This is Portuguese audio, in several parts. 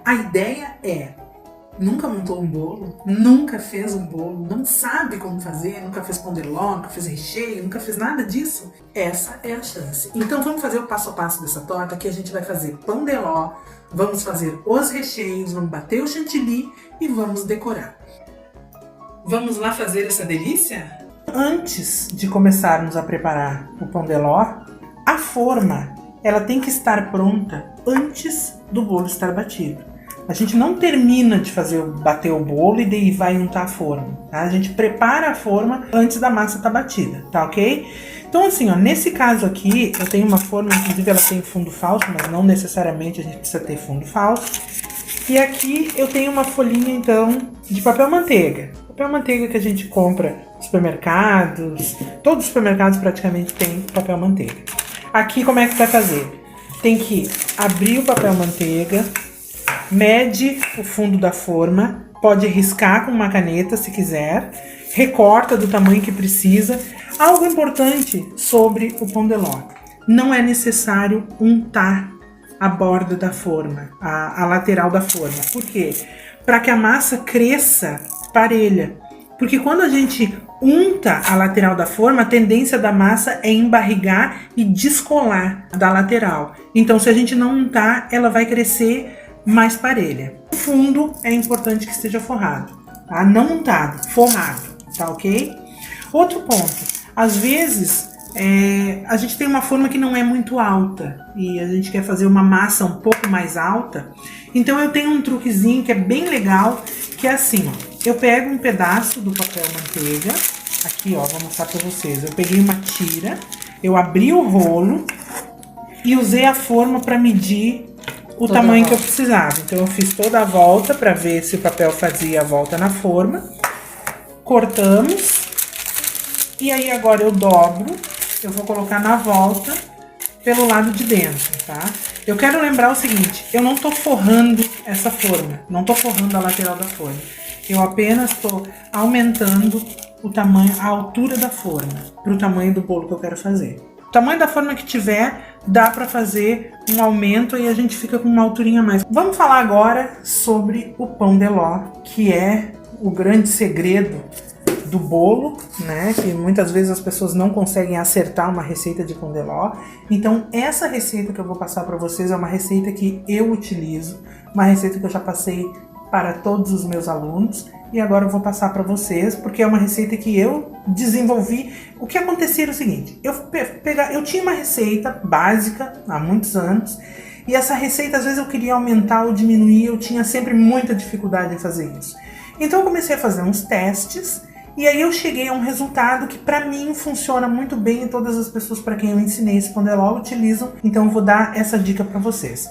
a ideia é, nunca montou um bolo, nunca fez um bolo, não sabe como fazer, nunca fez pão de ló, nunca fez recheio, nunca fez nada disso, essa é a chance. Então vamos fazer o passo a passo dessa torta, que a gente vai fazer pão de ló, vamos fazer os recheios, vamos bater o chantilly e vamos decorar. Vamos lá fazer essa delícia? Antes de começarmos a preparar o pão de ló, a forma ela tem que estar pronta antes do bolo estar batido. A gente não termina de bater o bolo e daí vai untar a forma, tá? A gente prepara a forma antes da massa estar batida, tá ok? Então assim, ó, nesse caso aqui, eu tenho uma forma, inclusive ela tem fundo falso, mas não necessariamente a gente precisa ter fundo falso. E aqui eu tenho uma folhinha, então, de papel manteiga. Papel manteiga que a gente compra nos supermercados, todos os supermercados praticamente tem papel manteiga. Aqui como é que vai fazer? Tem que abrir o papel manteiga, mede o fundo da forma, pode riscar com uma caneta se quiser, recorta do tamanho que precisa. Algo importante sobre o pão de ló, não é necessário untar a borda da forma, a lateral da forma. Por quê? Para que a massa cresça parelha. Porque quando a gente unta a lateral da forma, a tendência da massa é embarrigar e descolar da lateral. Então, se a gente não untar, ela vai crescer mais parelha. O fundo é importante que esteja forrado, tá? Não untado, forrado, tá ok? Outro ponto, às vezes a gente tem uma forma que não é muito alta e a gente quer fazer uma massa um pouco mais alta. Então eu tenho um truquezinho que é bem legal, que é assim, ó. Eu pego um pedaço do papel manteiga, aqui ó, vou mostrar pra vocês. Eu peguei uma tira, eu abri o rolo e usei a forma para medir o tamanho que eu precisava. Então eu fiz toda a volta para ver se o papel fazia a volta na forma. Cortamos. E aí agora eu dobro, eu vou colocar na volta pelo lado de dentro, tá? Eu quero lembrar o seguinte, eu não tô forrando essa forma, não tô forrando a lateral da forma. Eu apenas tô aumentando o tamanho, a altura da forma, pro tamanho do bolo que eu quero fazer. O tamanho da forma que tiver, dá para fazer um aumento e a gente fica com uma alturinha a mais. Vamos falar agora sobre o pão de ló, que é o grande segredo do bolo, né? Que muitas vezes as pessoas não conseguem acertar uma receita de pão de ló. Então, essa receita que eu vou passar para vocês é uma receita que eu utilizo, uma receita que eu já passei para todos os meus alunos. E agora eu vou passar para vocês, porque é uma receita que eu desenvolvi. O que acontecia era o seguinte, eu tinha uma receita básica há muitos anos, e essa receita às vezes eu queria aumentar ou diminuir, eu tinha sempre muita dificuldade em fazer isso. Então eu comecei a fazer uns testes, e aí eu cheguei a um resultado que para mim funciona muito bem e todas as pessoas para quem eu ensinei esse pão de ló utilizam. Então eu vou dar essa dica para vocês.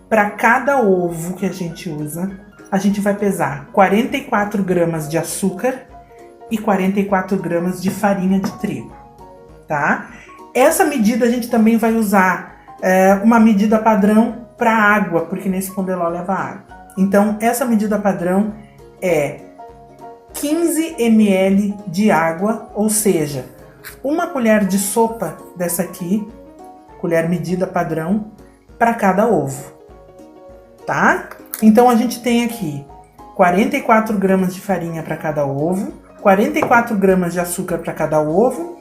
Para cada ovo que a gente usa, a gente vai pesar 44 gramas de açúcar e 44 gramas de farinha de trigo, tá? Essa medida a gente também vai usar uma medida padrão para água, porque nesse pão de ló leva água. Então, essa medida padrão é 15 ml de água, ou seja, uma colher de sopa dessa aqui, colher medida padrão, para cada ovo, tá? Então a gente tem aqui 44 gramas de farinha para cada ovo, 44 gramas de açúcar para cada ovo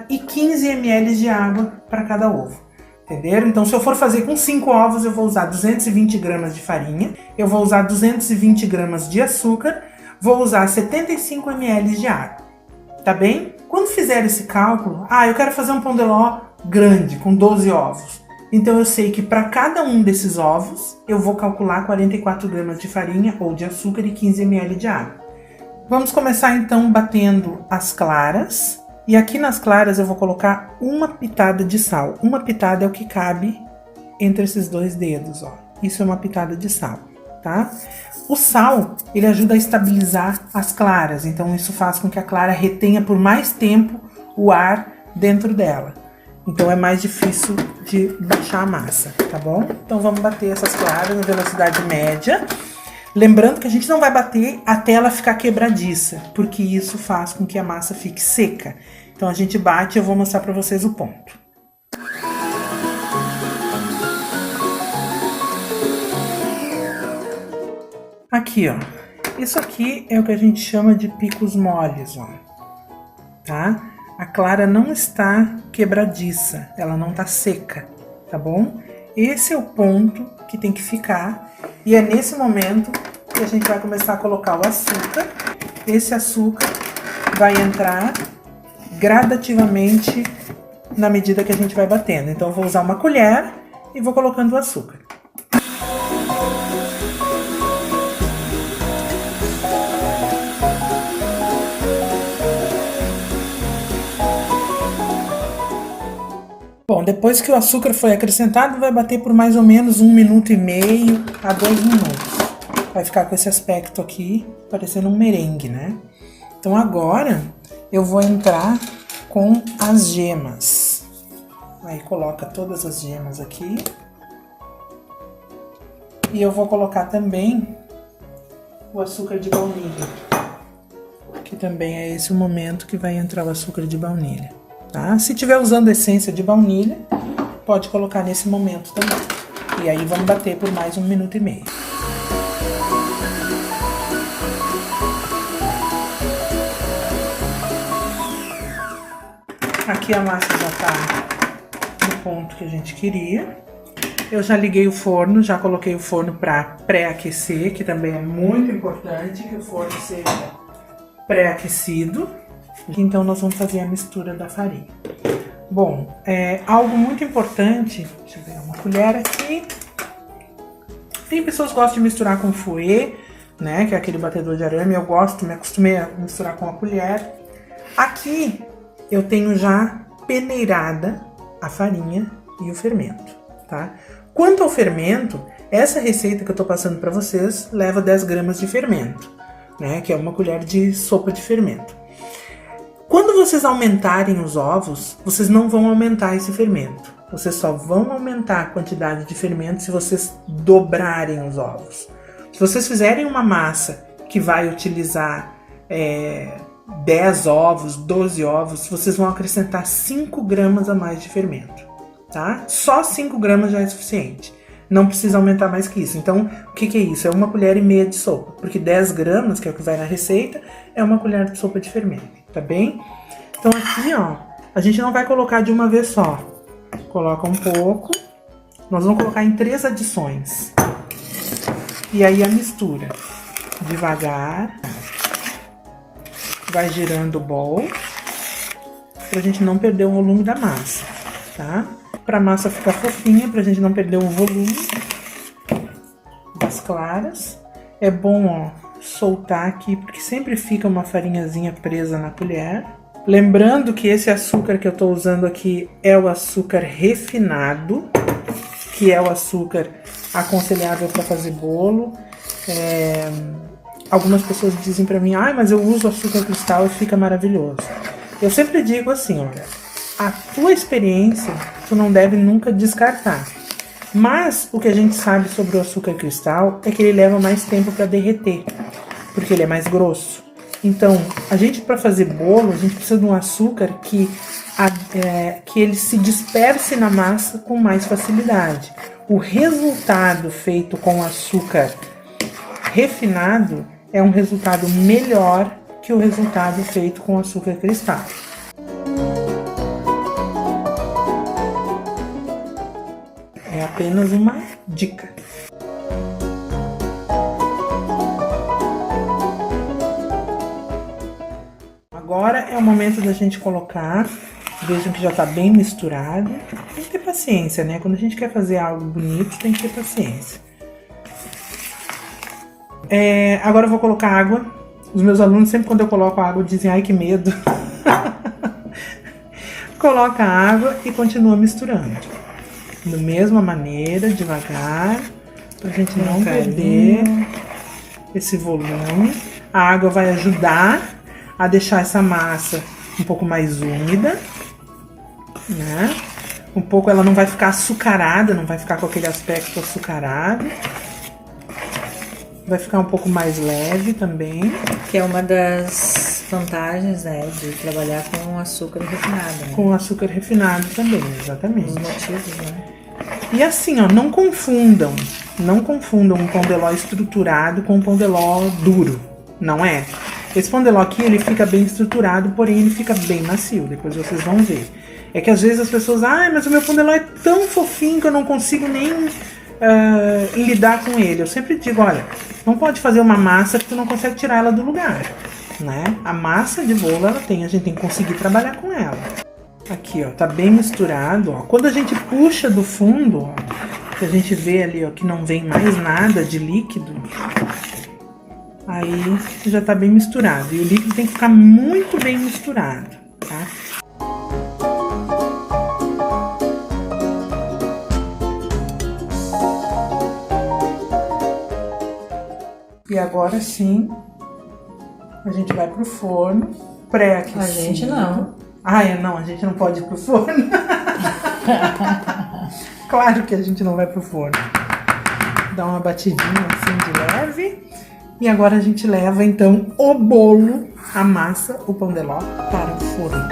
e 15 ml de água para cada ovo. Entenderam? Então se eu for fazer com 5 ovos, eu vou usar 220 gramas de farinha, eu vou usar 220 gramas de açúcar, vou usar 75 ml de água. Tá bem? Quando fizer esse cálculo, eu quero fazer um pão de ló grande, com 12 ovos. Então eu sei que para cada um desses ovos, eu vou calcular 44 gramas de farinha ou de açúcar e 15 ml de água. Vamos começar então batendo as claras. E aqui nas claras eu vou colocar uma pitada de sal. Uma pitada é o que cabe entre esses dois dedos, ó. Isso é uma pitada de sal, tá? O sal, ele ajuda a estabilizar as claras. Então isso faz com que a clara retenha por mais tempo o ar dentro dela. Então é mais difícil de baixar a massa, tá bom? Então vamos bater essas claras na velocidade média. Lembrando que a gente não vai bater até ela ficar quebradiça, porque isso faz com que a massa fique seca. Então a gente bate e eu vou mostrar para vocês o ponto. Aqui, ó. Isso aqui é o que a gente chama de picos moles, ó. Tá? A clara não está quebradiça, ela não tá seca, tá bom? Esse é o ponto que tem que ficar e é nesse momento que a gente vai começar a colocar o açúcar. Esse açúcar vai entrar gradativamente na medida que a gente vai batendo. Então eu vou usar uma colher e vou colocando o açúcar. Bom, depois que o açúcar foi acrescentado, vai bater por mais ou menos 1 minuto e meio a 2 minutos. Vai ficar com esse aspecto aqui, parecendo um merengue, né? Então agora eu vou entrar com as gemas. Aí coloca todas as gemas aqui. E eu vou colocar também o açúcar de baunilha. Que também é esse o momento que vai entrar o açúcar de baunilha. Tá? Se tiver usando essência de baunilha, pode colocar nesse momento também. E aí vamos bater por mais 1 minuto e meio. Aqui a massa já tá no ponto que a gente queria. Eu já liguei o forno, já coloquei o forno para pré-aquecer, que também é muito importante que o forno seja pré-aquecido. Então nós vamos fazer a mistura da farinha. Bom, algo muito importante, deixa eu pegar uma colher aqui. Tem pessoas que gostam de misturar com fouet, né, que é aquele batedor de arame. Eu gosto, me acostumei a misturar com a colher. Aqui eu tenho já peneirada a farinha e o fermento, tá? Quanto ao fermento, essa receita que eu tô passando para vocês leva 10 gramas de fermento, né, que é uma colher de sopa de fermento. Quando vocês aumentarem os ovos, vocês não vão aumentar esse fermento. Vocês só vão aumentar a quantidade de fermento se vocês dobrarem os ovos. Se vocês fizerem uma massa que vai utilizar 10 ovos, 12 ovos, vocês vão acrescentar 5 gramas a mais de fermento, tá? Só 5 gramas já é suficiente. Não precisa aumentar mais que isso. Então, o que é isso? É 1,5 colher de sopa. Porque 10 gramas, que é o que vai na receita, é 1 colher de sopa de fermento. Tá bem? Então aqui, ó, a gente não vai colocar de uma vez só. Coloca um pouco. Nós vamos colocar em 3 adições. E aí a mistura. Devagar. Vai girando o bowl. Pra gente não perder o volume da massa, tá? Pra massa ficar fofinha, pra gente não perder o volume das claras. É bom, ó, soltar aqui, porque sempre fica uma farinhazinha presa na colher. Lembrando que esse açúcar que eu tô usando aqui é o açúcar refinado, que é o açúcar aconselhável para fazer bolo. Algumas pessoas dizem para mim, mas eu uso açúcar cristal e fica maravilhoso. Eu sempre digo assim, olha, a tua experiência tu não deve nunca descartar. Mas o que a gente sabe sobre o açúcar cristal é que ele leva mais tempo para derreter, porque ele é mais grosso. Então, a gente, para fazer bolo, a gente precisa de um açúcar que ele se disperse na massa com mais facilidade. O resultado feito com açúcar refinado é um resultado melhor que o resultado feito com açúcar cristal. É apenas uma dica. Agora é o momento da gente colocar. Vejam que já tá bem misturado. Tem que ter paciência, né? Quando a gente quer fazer algo bonito, tem que ter paciência. Agora eu vou colocar água. Os meus alunos, sempre quando eu coloco água, dizem, ai, que medo. Coloca a água e continua misturando. Da mesma maneira, devagar, pra gente não perder esse volume. A água vai ajudar a deixar essa massa um pouco mais úmida, né? Um pouco, ela não vai ficar açucarada, não vai ficar com aquele aspecto açucarado. Vai ficar um pouco mais leve também. Que é uma das vantagens, né, de trabalhar com açúcar refinado, né? Com açúcar refinado também, exatamente. Os motivos, né? E assim, ó, não confundam um pão de ló estruturado com um pão de ló duro, não é? Esse pão de ló aqui, ele fica bem estruturado, porém ele fica bem macio, depois vocês vão ver. É que às vezes as pessoas, mas o meu pão de ló é tão fofinho que eu não consigo nem lidar com ele. Eu sempre digo, olha, não pode fazer uma massa que tu não consegue tirar ela do lugar, né? A massa de bolo, a gente tem que conseguir trabalhar com ela. Aqui, ó, tá bem misturado, ó. Quando a gente puxa do fundo, ó, que a gente vê ali, ó, que não vem mais nada de líquido, aí já tá bem misturado. E o líquido tem que ficar muito bem misturado, tá? E agora sim, a gente vai pro forno pré-aquecido. A gente não. Não, a gente não pode ir pro forno. Claro que a gente não vai pro forno. Dá uma batidinha assim de leve. E agora a gente leva então o bolo, a massa, o pão de ló para o forno.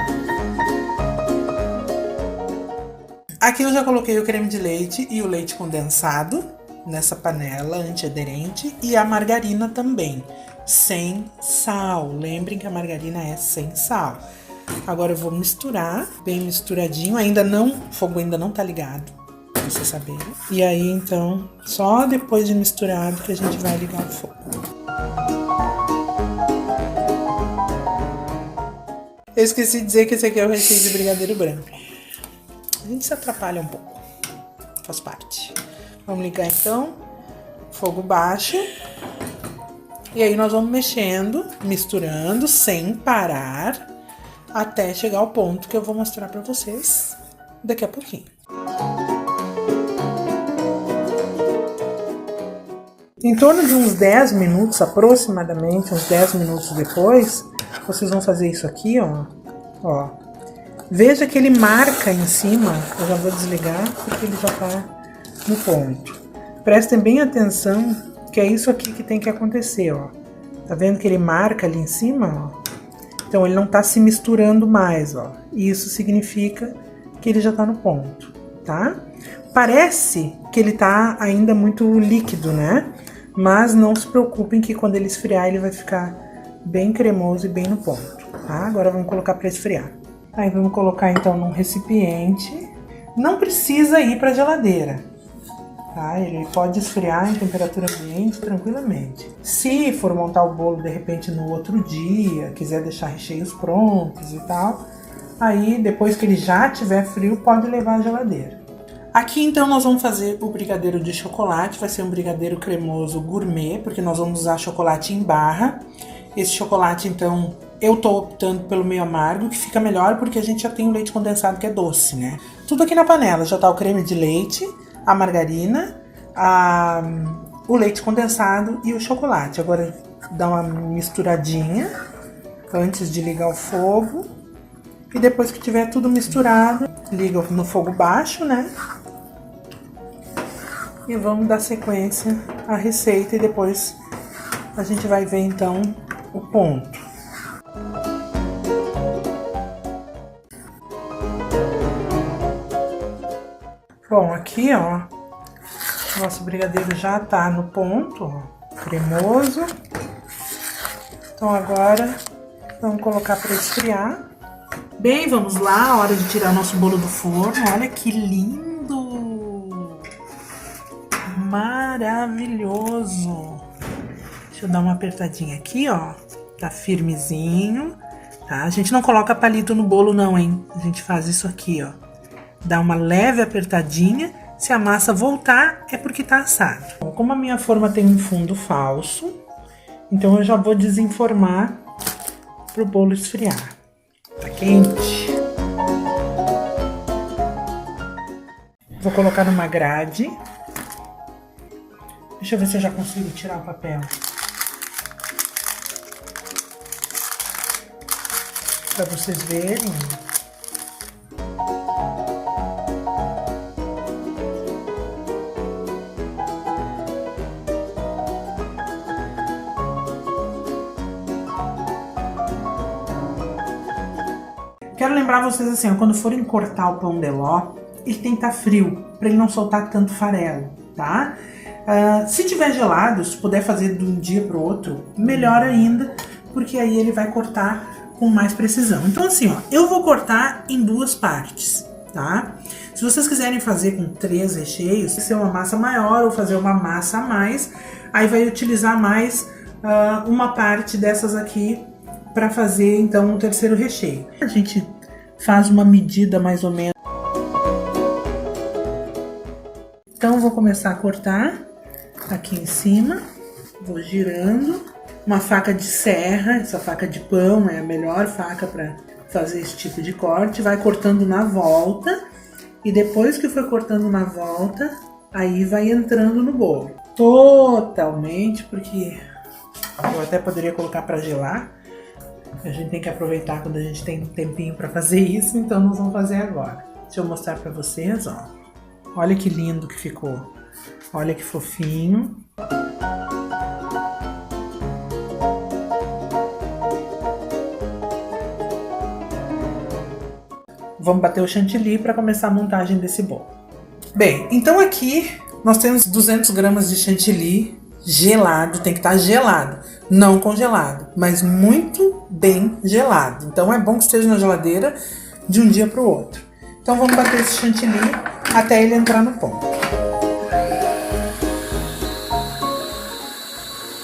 Aqui eu já coloquei o creme de leite e o leite condensado nessa panela antiaderente e a margarina também, sem sal. Lembrem que a margarina é sem sal. Agora eu vou misturar, bem misturadinho, o fogo ainda não tá ligado, pra vocês saberem. E aí então, só depois de misturado que a gente vai ligar o fogo. Eu esqueci de dizer que esse aqui é o recheio de brigadeiro branco. A gente se atrapalha um pouco, faz parte. Vamos ligar então, fogo baixo. E aí nós vamos mexendo, misturando sem parar, até chegar ao ponto que eu vou mostrar pra vocês daqui a pouquinho. Em torno de uns 10 minutos, aproximadamente, uns 10 minutos depois, vocês vão fazer isso aqui, ó. Veja que ele marca em cima, eu já vou desligar porque ele já tá no ponto. Prestem bem atenção que é isso aqui que tem que acontecer, ó. Tá vendo que ele marca ali em cima, ó? Então ele não tá se misturando mais, ó. Isso significa que ele já tá no ponto, tá? Parece que ele tá ainda muito líquido, né? Mas não se preocupem que quando ele esfriar ele vai ficar bem cremoso e bem no ponto, tá? Agora vamos colocar para esfriar. Aí vamos colocar então num recipiente. Não precisa ir para a geladeira, tá? Ele pode esfriar em temperatura ambiente tranquilamente. Se for montar o bolo de repente no outro dia, quiser deixar recheios prontos e tal, aí depois que ele já estiver frio pode levar à geladeira. Aqui então nós vamos fazer o brigadeiro de chocolate, vai ser um brigadeiro cremoso gourmet, porque nós vamos usar chocolate em barra. Esse chocolate então eu tô optando pelo meio amargo, que fica melhor porque a gente já tem o leite condensado que é doce, né? Tudo aqui na panela, já tá o creme de leite, a margarina, o leite condensado e o chocolate. Agora dá uma misturadinha antes de ligar o fogo. E depois que tiver tudo misturado, liga no fogo baixo, né? E vamos dar sequência à receita e depois a gente vai ver então o ponto. Bom, aqui ó, nosso brigadeiro já tá no ponto, ó, cremoso. Então agora vamos colocar para esfriar. Bem, vamos lá, hora de tirar nosso bolo do forno. Olha que lindo! Maravilhoso! Deixa eu dar uma apertadinha aqui, ó. Tá firmezinho, tá? A gente não coloca palito no bolo não, hein? A gente faz isso aqui, ó. Dá uma leve apertadinha. Se a massa voltar, é porque tá assado. Bom, como a minha forma tem um fundo falso, então eu já vou desenformar pro bolo esfriar. Tá quente. Vou colocar numa grade. Deixa eu ver se eu já consigo tirar o papel. Pra vocês verem. Quero lembrar vocês assim, ó, quando forem cortar o pão de ló, ele tem que estar frio, para ele não soltar tanto farelo, tá? Se tiver gelado, se puder fazer de um dia para o outro, melhor ainda, porque aí ele vai cortar com mais precisão. Então assim, ó, eu vou cortar em 2 partes, tá? Se vocês quiserem fazer com 3 recheios, ser uma massa maior ou fazer uma massa a mais, aí vai utilizar mais uma parte dessas aqui para fazer então o 3º recheio. A gente faz uma medida mais ou menos. Então eu vou começar a cortar aqui em cima, vou girando. Uma faca de serra, essa faca de pão é a melhor faca para fazer esse tipo de corte. Vai cortando na volta e depois que for cortando na volta, aí vai entrando no bolo. Totalmente, porque eu até poderia colocar para gelar. A gente tem que aproveitar quando a gente tem um tempinho para fazer isso, então nós vamos fazer agora. Deixa eu mostrar para vocês, ó. Olha que lindo que ficou. Olha que fofinho. Vamos bater o chantilly para começar a montagem desse bolo. Bem, então aqui nós temos 200 gramas de chantilly gelado, tem que estar gelado, não congelado, mas muito bem gelado. Então é bom que esteja na geladeira de um dia para o outro. Então vamos bater esse chantilly até ele entrar no ponto.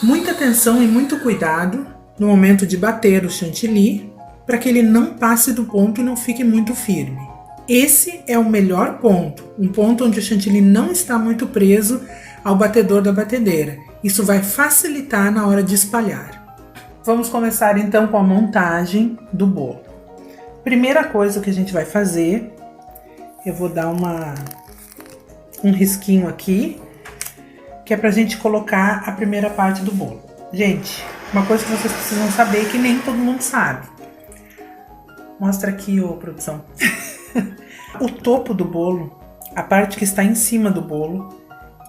Muita atenção e muito cuidado no momento de bater o chantilly, para que ele não passe do ponto e não fique muito firme. Esse é o melhor ponto, um ponto onde o chantilly não está muito preso ao batedor da batedeira. Isso vai facilitar na hora de espalhar. Vamos começar então com a montagem do bolo. Primeira coisa que a gente vai fazer, eu vou dar um risquinho aqui, que é pra gente colocar a primeira parte do bolo. Gente, uma coisa que vocês precisam saber é que nem todo mundo sabe. Mostra aqui, ô produção. O topo do bolo, a parte que está em cima do bolo,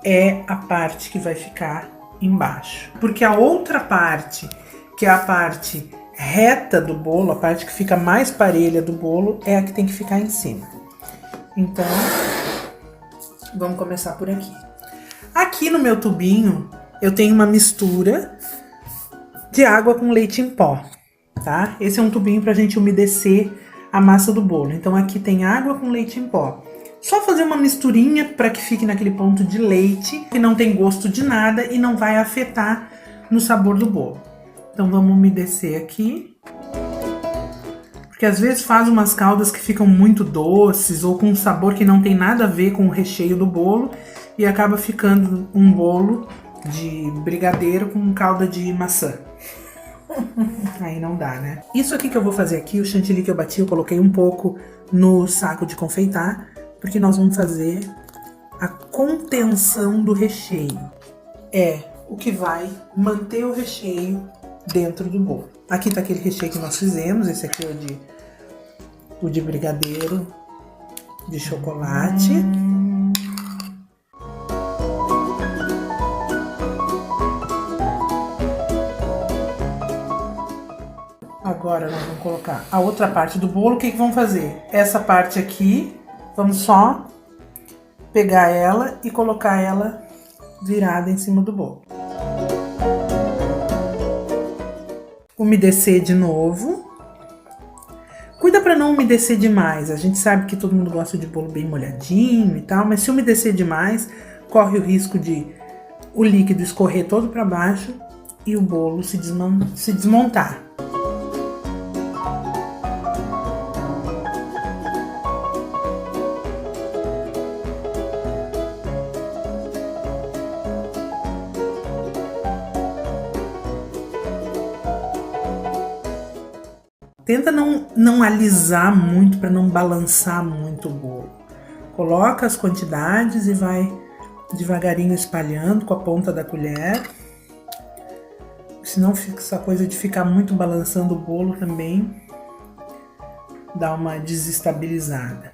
é a parte que vai ficar embaixo. Porque a outra parte, que é a parte reta do bolo, a parte que fica mais parelha do bolo, é a que tem que ficar em cima. Então, vamos começar por aqui. Aqui no meu tubinho, eu tenho uma mistura de água com leite em pó, tá? Esse é um tubinho pra gente umedecer a massa do bolo. Então aqui tem água com leite em pó. Só fazer uma misturinha para que fique naquele ponto de leite, que não tem gosto de nada e não vai afetar no sabor do bolo. Então vamos umedecer aqui. Porque às vezes faz umas caldas que ficam muito doces ou com um sabor que não tem nada a ver com o recheio do bolo e acaba ficando um bolo de brigadeiro com calda de maçã. Aí não dá, né? Isso aqui que eu vou fazer aqui, o chantilly que eu bati, eu coloquei um pouco no saco de confeitar, porque nós vamos fazer a contenção do recheio. É o que vai manter o recheio dentro do bolo. Aqui tá aquele recheio que nós fizemos, esse aqui é o de brigadeiro de chocolate. Agora nós vamos colocar a outra parte do bolo. O que vamos fazer? Essa parte aqui, vamos só pegar ela e colocar ela virada em cima do bolo. Umedecer de novo. Cuida para não umedecer demais. A gente sabe que todo mundo gosta de bolo bem molhadinho e tal, mas se umedecer demais, corre o risco de o líquido escorrer todo para baixo e o bolo se desmontar. Tenta não alisar muito para não balançar muito o bolo. Coloca as quantidades e vai devagarinho espalhando com a ponta da colher. Senão fica essa coisa de ficar muito balançando o bolo também. Dá uma desestabilizada.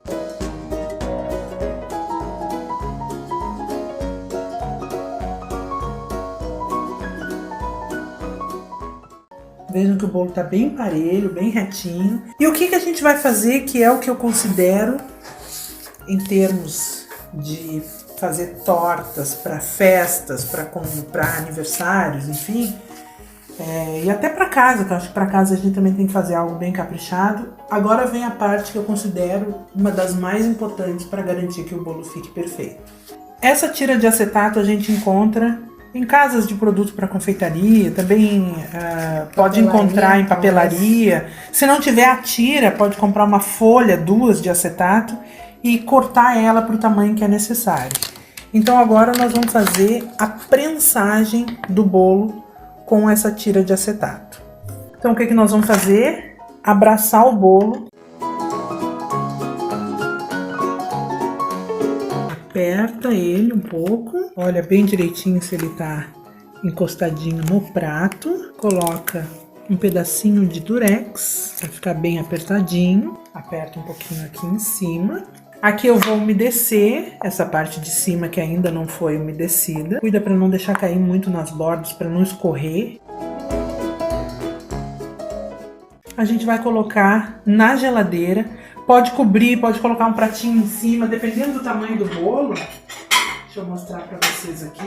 Vejam que o bolo tá bem parelho, bem retinho. E o que a gente vai fazer, que é o que eu considero em termos de fazer tortas para festas, para aniversários, enfim, e até para casa, que eu acho que para casa a gente também tem que fazer algo bem caprichado. Agora vem a parte que eu considero uma das mais importantes para garantir que o bolo fique perfeito. Essa tira de acetato a gente encontra em casas de produtos para confeitaria, também pode encontrar em papelaria. Se não tiver a tira, pode comprar uma folha, 2 de acetato e cortar ela para o tamanho que é necessário. Então agora nós vamos fazer a prensagem do bolo com essa tira de acetato. Então o que nós vamos fazer? Abraçar o bolo. Aperta ele um pouco, olha bem direitinho se ele tá encostadinho no prato. Coloca um pedacinho de durex para ficar bem apertadinho. Aperta um pouquinho aqui em cima. Aqui eu vou umedecer essa parte de cima que ainda não foi umedecida. Cuida para não deixar cair muito nas bordas, para não escorrer. A gente vai colocar na geladeira. Pode cobrir, pode colocar um pratinho em cima, dependendo do tamanho do bolo. Deixa eu mostrar para vocês aqui.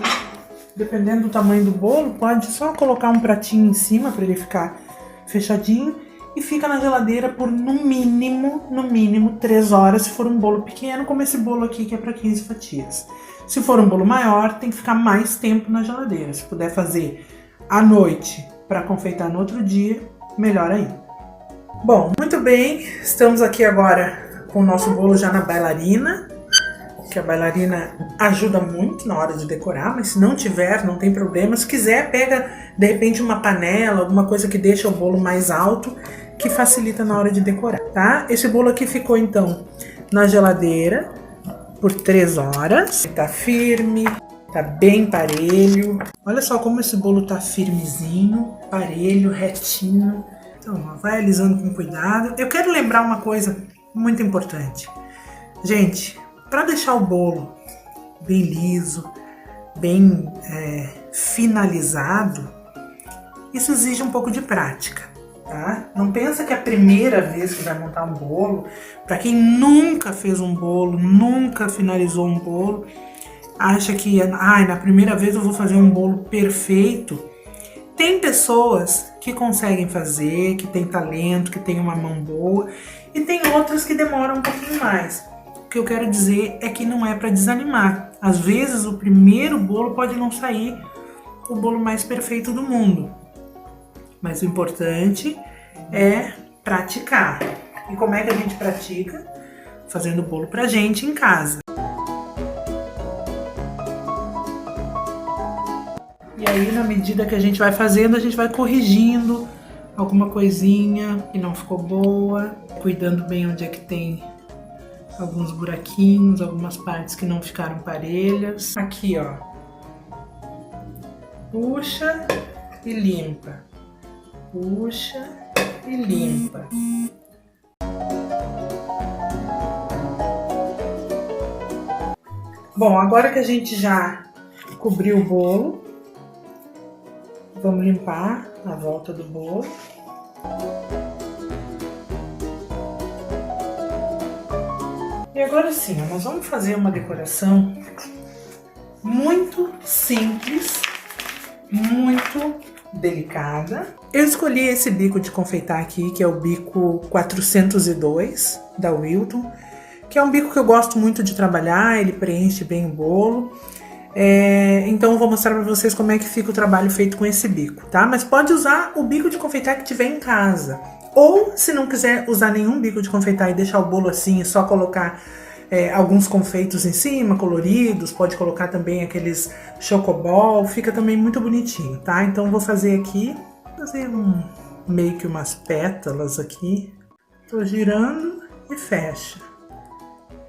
Dependendo do tamanho do bolo, pode só colocar um pratinho em cima para ele ficar fechadinho. E fica na geladeira por no mínimo 3 horas, se for um bolo pequeno, como esse bolo aqui que é para 15 fatias. Se for um bolo maior, tem que ficar mais tempo na geladeira. Se puder fazer à noite para confeitar no outro dia, melhor ainda. Bom, muito bem, estamos aqui agora com o nosso bolo já na bailarina, que a bailarina ajuda muito na hora de decorar, mas se não tiver, não tem problema. Se quiser, pega de repente uma panela, alguma coisa que deixa o bolo mais alto, que facilita na hora de decorar, tá? Esse bolo aqui ficou então na geladeira por 3 horas. Tá firme, tá bem parelho. Olha só como esse bolo tá firmezinho, parelho, retinho. Então, vai alisando com cuidado. Eu quero lembrar uma coisa muito importante. Gente, para deixar o bolo bem liso, bem finalizado, isso exige um pouco de prática, tá? Não pensa que é a primeira vez que vai montar um bolo. Para quem nunca fez um bolo, nunca finalizou um bolo, acha que na primeira vez eu vou fazer um bolo perfeito. Tem pessoas que conseguem fazer, que tem talento, que tem uma mão boa, e tem outras que demoram um pouquinho mais. O que eu quero dizer é que não é para desanimar. Às vezes o primeiro bolo pode não sair o bolo mais perfeito do mundo, mas o importante é praticar. E como é que a gente pratica? Fazendo bolo pra gente em casa. E aí, na medida que a gente vai fazendo, a gente vai corrigindo alguma coisinha que não ficou boa, cuidando bem onde é que tem alguns buraquinhos, algumas partes que não ficaram parelhas. Aqui, ó, puxa e limpa, puxa e limpa. Bom, agora que a gente já cobriu o bolo, vamos limpar a volta do bolo. E agora sim, nós vamos fazer uma decoração muito simples, muito delicada. Eu escolhi esse bico de confeitar aqui, que é o bico 402 da Wilton, que é um bico que eu gosto muito de trabalhar, ele preenche bem o bolo. Então eu vou mostrar para vocês como é que fica o trabalho feito com esse bico, tá? Mas pode usar o bico de confeitar que tiver em casa. Ou, se não quiser usar nenhum bico de confeitar e deixar o bolo assim, é só colocar alguns confeitos em cima, coloridos. Pode colocar também aqueles chocobol, fica também muito bonitinho, tá? Então eu vou fazer aqui, meio que umas pétalas aqui. Tô girando e fecha.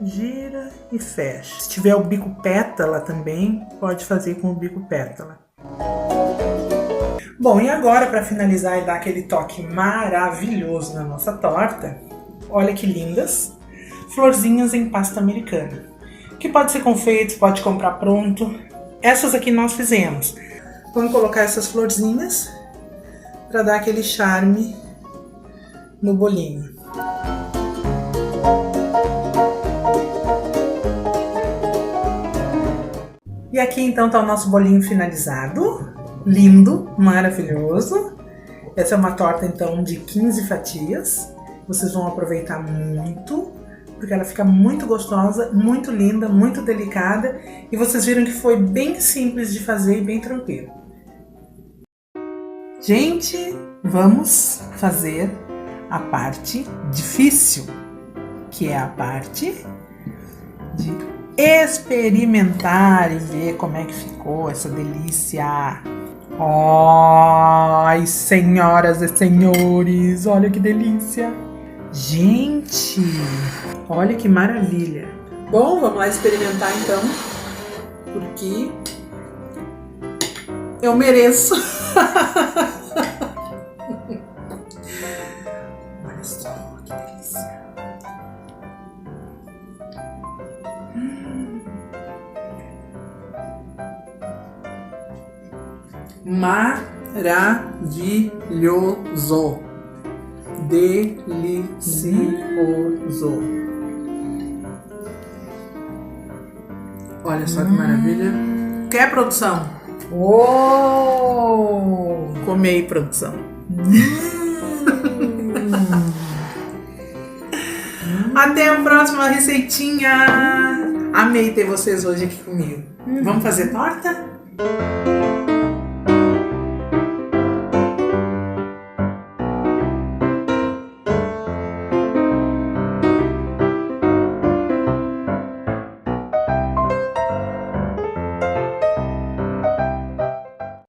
Gira e fecha. Se tiver o bico pétala também, pode fazer com o bico pétala. Bom, e agora para finalizar e dar aquele toque maravilhoso na nossa torta, olha que lindas, florzinhas em pasta americana, que pode ser confeitos, pode comprar pronto. Essas aqui nós fizemos. Vamos colocar essas florzinhas para dar aquele charme no bolinho. E aqui então tá o nosso bolinho finalizado. Lindo, maravilhoso. Essa é uma torta então de 15 fatias. Vocês vão aproveitar muito, porque ela fica muito gostosa, muito linda, muito delicada. E vocês viram que foi bem simples de fazer e bem tranquilo. Gente, vamos fazer a parte difícil, que é a parte de experimentar e ver como é que ficou essa delícia. Ai, senhoras e senhores, olha que delícia. Gente, olha que maravilha. Bom, vamos lá experimentar então, porque eu mereço. Olha só que delícia. Maravilhoso. Delicioso. Olha só que maravilha. Quer, produção? Uou! Come aí, produção. Até a próxima receitinha. Amei ter vocês hoje aqui comigo. Vamos fazer torta?